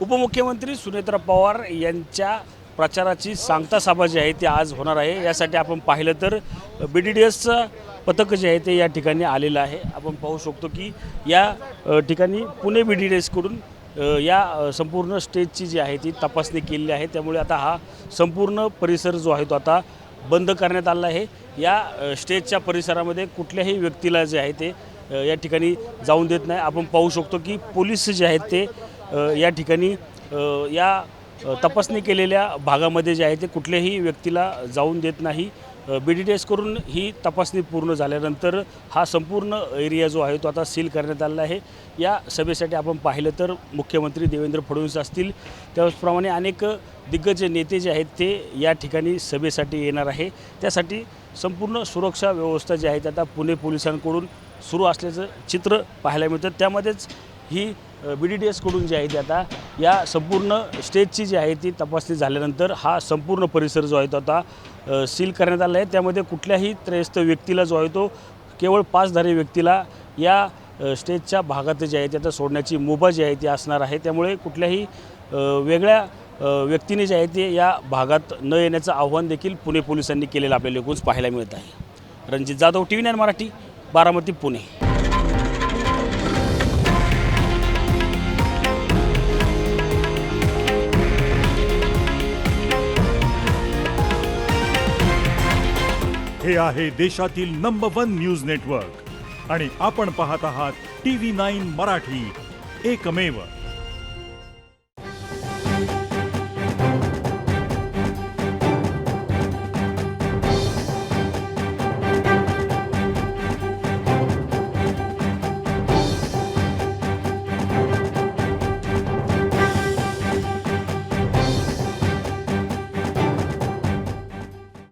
उपमुख्यमंत्री सुनेत्रा पवार यांच्या प्रचाराची सांगता सभा जी आहे ती आज होणार आहे। यासाठी आपण पाहिलं तर BDDSचं पथक जे आहे ते या ठिकाणी आलेलं आहे। आपण पाहू शकतो की या ठिकाणी पुणे BDDS कडून या संपूर्ण स्टेजची जी आहे ती तपासणी केलेली आहे। त्यामुळे आता हा संपूर्ण परिसर जो आहे तो आता बंद करण्यात आला आहे। या स्टेजच्या परिसरामध्ये कुठल्याही व्यक्तीला जे आहे ते या ठिकाणी जाऊन देत नाही। आपण पाहू शकतो की पोलीस जे आहेत ते या ठिकाणी या तपासणी केलेल्या भागामध्ये जे आहे ते कुठल्याही व्यक्तीला जाऊन देत नाही। BDDS करून ही तपासणी पूर्ण झाल्यानंतर हा संपूर्ण एरिया जो आहे तो आता सील करण्यात आलेला आहे। या सभेसाठी आपण पाहिलं तर मुख्यमंत्री देवेंद्र फडणवीस असतील, त्याचप्रमाणे अनेक दिग्गज नेते जे आहेत ते या ठिकाणी सभेसाठी येणार आहे। त्यासाठी संपूर्ण सुरक्षा व्यवस्था जी आहे ते आता पुणे पोलिसांकडून सुरू असल्याचं चित्र पाहायला मिळतं। त्यामध्येच ही BDDS कडून जी आहे ती आता या संपूर्ण स्टेजची जी आहे ती तपासणी झाल्यानंतर हा संपूर्ण परिसर जो आहे तो आता सील करण्यात आला आहे। त्यामध्ये कुठल्याही त्रयस्थ व्यक्तीला जो आहे तो केवळ पासधारी व्यक्तीला या स्टेजच्या भागात जे आहे ते आता सोडण्याची मुभा जी आहे ती असणार आहे। त्यामुळे कुठल्याही वेगळ्या व्यक्तीने जे आहे ते या भागात न येण्याचं आव्हान देखील पुणे पोलिसांनी केलेलं आपल्याला एकूणच पाहायला मिळत आहे। रणजित जाधव, TV9 मराठी, बारामती, पुणे। हे आहे देशातील नंबर 1 न्यूज नेटवर्क आणि आपण पाहत आहात TV9 मराठी, एकमेव।